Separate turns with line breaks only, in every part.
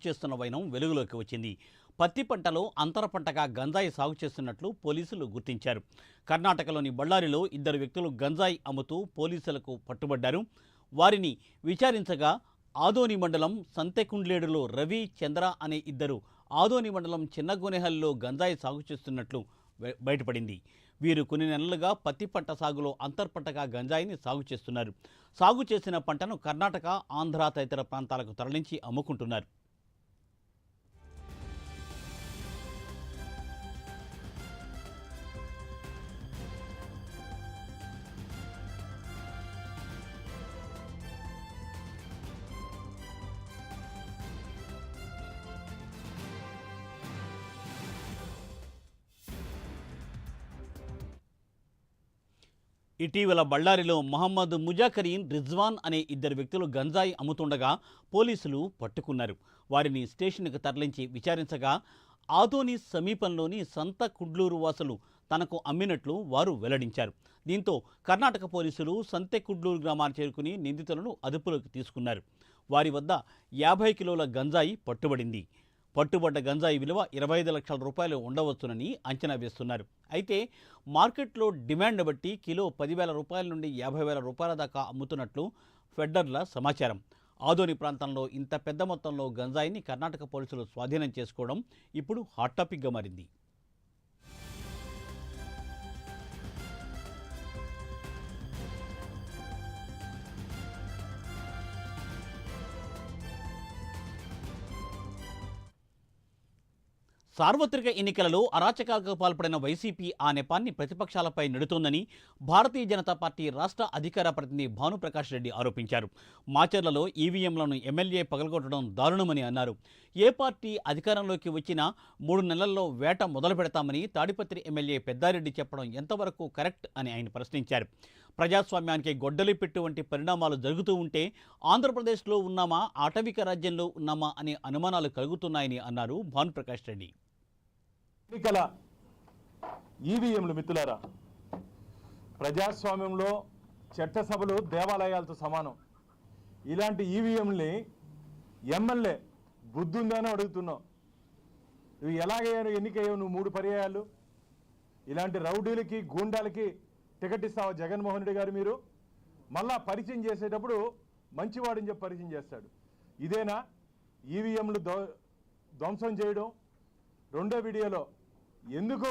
చేస్తున్న వైనం వెలుగులోకి వచ్చింది. పత్తి పంటలో అంతర పంటగా గంజాయి సాగు చేస్తున్నట్లు పోలీసులు గుర్తించారు. కర్ణాటకలోని బళ్ళారిలో ఇద్దరు వ్యక్తులు గంజాయి అమ్ముతూ పోలీసులకు పట్టుబడ్డారు. వారిని విచారించగా ఆదోని మండలం సంతెకుండ్లేడులో రవి, చంద్ర అనే ఇద్దరు ఆదోని మండలం చిన్నగోనెహల్లో గంజాయి సాగు చేస్తున్నట్లు బయటపడింది. వీరు కొన్ని నెలలుగా పత్తి పంట సాగులో అంతర్పంటగా గంజాయిని సాగు చేస్తున్నారు. సాగు చేసిన పంటను కర్ణాటక, ఆంధ్ర తదితర ప్రాంతాలకు తరలించి అమ్ముకుంటున్నారు. ఇటీవల బళ్ళారిలో మహమ్మద్ ముజాకరీన్, రిజ్వాన్ అనే ఇద్దరు వ్యక్తులు గంజాయి అమ్ముతుండగా పోలీసులు పట్టుకున్నారు. వారిని స్టేషన్కు తరలించి విచారించగా ఆదోని సమీపంలోని సంత కుడ్లూరు వాసులు తనకు అమ్మినట్లు వారు వెల్లడించారు. దీంతో కర్ణాటక పోలీసులు సంతె కుడ్లూరు గ్రామాన్ని చేరుకుని నిందితులను అదుపులోకి తీసుకున్నారు. వారి వద్ద 50 కిలోల గంజాయి పట్టుబడింది. పట్టుబడ్డ గంజాయి విలువ 25 లక్షల రూపాయలు ఉండవచ్చునని అంచనా వేస్తున్నారు. అయితే మార్కెట్లో డిమాండ్ బట్టి కిలో 10,000 రూపాయల నుండి 50,000 రూపాయల దాకా అమ్ముతున్నట్లు ఫెడరల్ సమాచారం. ఆదోని ప్రాంతంలో ఇంత పెద్ద మొత్తంలో గంజాయిని కర్ణాటక పోలీసులు స్వాధీనం చేసుకోవడం ఇప్పుడు హాట్ టాపిక్గా మారింది. సార్వత్రిక ఎన్నికలలో అరాచకాలకు పాల్పడిన వైసీపీ ఆ నెపాన్ని ప్రతిపక్షాలపై నెడుతోందని భారతీయ జనతా పార్టీ రాష్ట్ర అధికార ప్రతినిధి భానుప్రకాష్ రెడ్డి ఆరోపించారు. మాచర్లలో ఈవీఎంలను ఎమ్మెల్యే పగలగొట్టడం దారుణమని అన్నారు. ఏ పార్టీ అధికారంలోకి వచ్చినా 3 నెలల్లో వేట మొదలు పెడతామని తాడిపత్రి ఎమ్మెల్యే పెద్దారెడ్డి చెప్పడం ఎంతవరకు కరెక్ట్ అని ఆయన ప్రశ్నించారు. ప్రజాస్వామ్యానికి గొడ్డలి పెట్టు వంటి పరిణామాలు జరుగుతూ ఉంటే ఆంధ్రప్రదేశ్లో ఉన్నామా, ఆటవిక రాజ్యంలో ఉన్నామా అనే అనుమానాలు కలుగుతున్నాయని అన్నారు భానుప్రకాష్ రెడ్డి.
ఎన్నికల ఈవీఎంలు మిత్రులారా, ప్రజాస్వామ్యంలో చట్టసభలు దేవాలయాలతో సమానం. ఇలాంటి ఈవీఎంని ఎమ్మెల్యే బుద్ధి ఉందని అడుగుతున్నావు. నువ్వు ఎలాగయ్యాను ఎన్నికయ్యావు? నువ్వు 3 పర్యాయాలు ఇలాంటి రౌడీలకి, గూండాలకి టికెట్ ఇస్తావా జగన్మోహన్ రెడ్డి గారు? మీరు మళ్ళా పరిచయం చేసేటప్పుడు మంచివాడని చెప్పి పరిచయం చేస్తాడు. ఇదేనా ఈవీఎంలు ధ్వంసం చేయడం? రెండో వీడియోలో ఎందుకు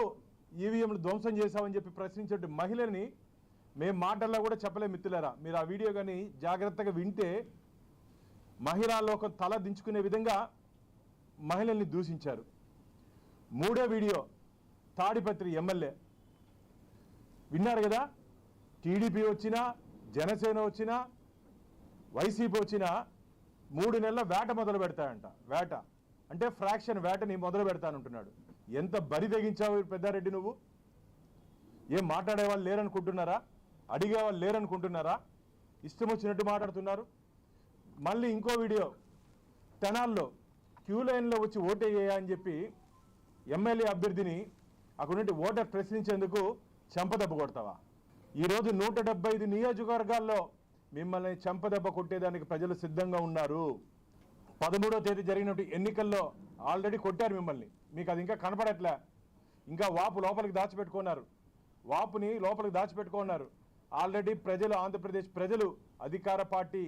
ఈవీఎంలు ధ్వంసం చేశామని చెప్పి ప్రశ్నించే మహిళని మేము మాటల్లో కూడా చెప్పలేము మిత్రులారా. మీరు ఆ వీడియో కానీ జాగ్రత్తగా వింటే మహిళా లోకం తల దించుకునే విధంగా మహిళల్ని దూషించారు. మూడో వీడియో తాడిపత్రి ఎమ్మెల్యే విన్నారు కదా. టీడీపీ వచ్చినా, జనసేన వచ్చినా, వైసీపీ వచ్చినా 3 నెలల వేట మొదలు పెడతాయంట. వేట అంటే ఫ్రాక్షన్ వేటని మొదలు పెడతానంటున్నాడు. ఎంత బరి తెగించావు పెద్దారెడ్డి నువ్వు? ఏం మాట్లాడే వాళ్ళు లేరనుకుంటున్నారా? అడిగే వాళ్ళు లేరనుకుంటున్నారా? ఇష్టం వచ్చినట్టు మాట్లాడుతున్నారు. మళ్ళీ ఇంకో వీడియో తెనాల్లో క్యూ లైన్లో వచ్చి ఓటేయ్యా అని చెప్పి ఎమ్మెల్యే అభ్యర్థిని అక్కడ నుండి ఓటర్ ప్రశ్నించేందుకు చెంపదెబ్బ కొడతావా? ఈరోజు 175 నియోజకవర్గాల్లో మిమ్మల్ని చెంపదెబ్బ కొట్టేదానికి ప్రజలు సిద్ధంగా ఉన్నారు. 13వ తేదీ జరిగినట్టు ఎన్నికల్లో ఆల్రెడీ కొట్టారు మిమ్మల్ని. మీకు అది ఇంకా కనపడట్లే. ఇంకా వాపు లోపలికి దాచిపెట్టుకున్నారు. వాపుని లోపలికి దాచిపెట్టుకున్నారు. ఆల్రెడీ ప్రజలు, ఆంధ్రప్రదేశ్ ప్రజలు అధికార పార్టీ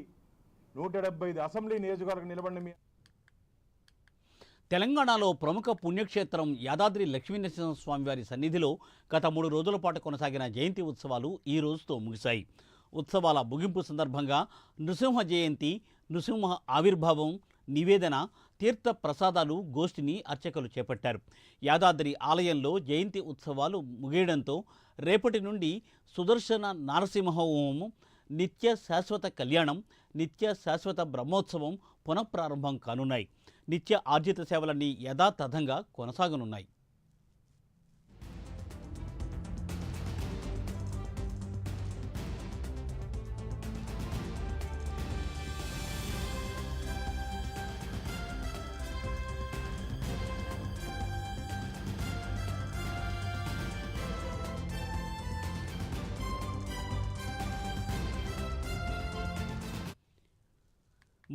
175 అసెంబ్లీ నియోజకవర్గం నిలబడిన
తెలంగాణలో ప్రముఖ పుణ్యక్షేత్రం యాదాద్రి లక్ష్మీనరసింహస్వామి వారి సన్నిధిలో గత 3 రోజుల పాటు కొనసాగిన జయంతి ఉత్సవాలు ఈ రోజుతో ముగిశాయి. ఉత్సవాల ముగింపు సందర్భంగా నృసింహ జయంతి, నృసింహ ఆవిర్భావం, నివేదన, తీర్థ ప్రసాదాలు గోష్ఠిని అర్చకులు చేపట్టారు. యాదాద్రి ఆలయంలో జయంతి ఉత్సవాలు ముగియడంతో రేపటి నుండి సుదర్శన నారసింహ హోమం, నిత్య శాశ్వత కళ్యాణం, నిత్య శాశ్వత బ్రహ్మోత్సవం పునఃప్రారంభం కానున్నాయి. నిత్య ఆర్జిత సేవలన్నీ యథాతథంగా కొనసాగనున్నాయి.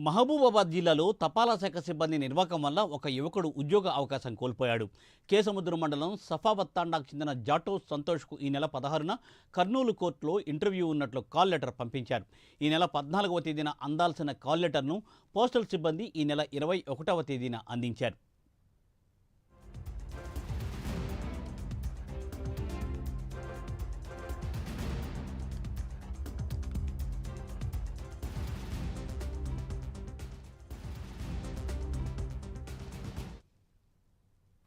మహబూబాబాద్ జిల్లాలో తపాలా శాఖ సిబ్బంది నిర్వాకం వల్ల ఒక యువకుడు ఉద్యోగ అవకాశం కోల్పోయాడు. కేసముద్రం మండలం సఫావత్ తాండాకు చెందిన జాటో సంతోష్కు ఈ నెల 16న కర్నూలు కోర్టులో ఇంటర్వ్యూ ఉన్నట్లు కాల్ లెటర్ పంపించారు. ఈ నెల 14వ తేదీన అందాల్సిన కాల్ లెటర్ను పోస్టల్ సిబ్బంది ఈ నెల 21వ తేదీన అందించారు.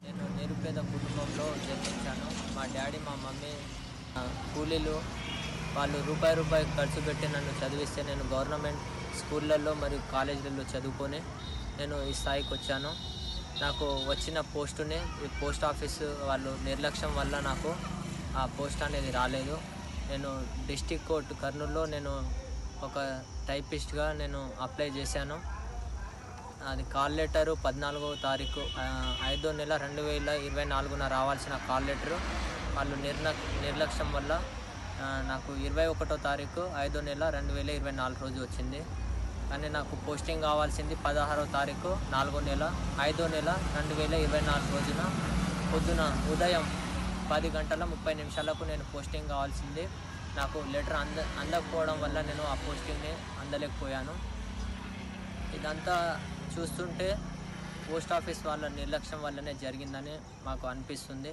నేను నిరుపేద కుటుంబంలో జన్మించాను. మా డాడీ మా మమ్మీ కూలీలు, వాళ్ళు రూపాయి ఖర్చు పెట్టి నన్ను చదివిస్తే నేను గవర్నమెంట్ స్కూళ్ళల్లో మరియు కాలేజీలలో చదువుకొని నేను ఈ స్థాయికి వచ్చాను. నాకు వచ్చిన పోస్టుని ఈ పోస్ట్ ఆఫీస్ వాళ్ళు నిర్లక్ష్యం వల్ల నాకు ఆ పోస్ట్ అనేది రాలేదు. నేను డిస్టిక్ కోర్టు కర్నూలులో నేను ఒక టైపిస్ట్గా నేను అప్లై చేశాను. అది కాల్ లెటరు 14వ తారీఖు 5వ నెల 2024న రావాల్సిన కాల్ లెటరు వాళ్ళు నిర్లక్ష్యం వల్ల నాకు 21వ తారీఖు 5వ నెల 2024 రోజు వచ్చింది. కానీ నాకు పోస్టింగ్ కావాల్సింది 16వ తారీఖు 4వ నెల 5వ నెల 2024 రోజున పొద్దున ఉదయం 10 గంటల 30 నిమిషాలకు నేను పోస్టింగ్ కావాల్సింది. నాకు లెటర్ అందకపోవడం వల్ల నేను ఆ పోస్టింగ్ని అందలేకపోయాను. ఇదంతా చూస్తుంటే పోస్ట్ ఆఫీస్ వాళ్ళ నిర్లక్ష్యం వల్లనే జరిగిందని మాకు అనిపిస్తుంది.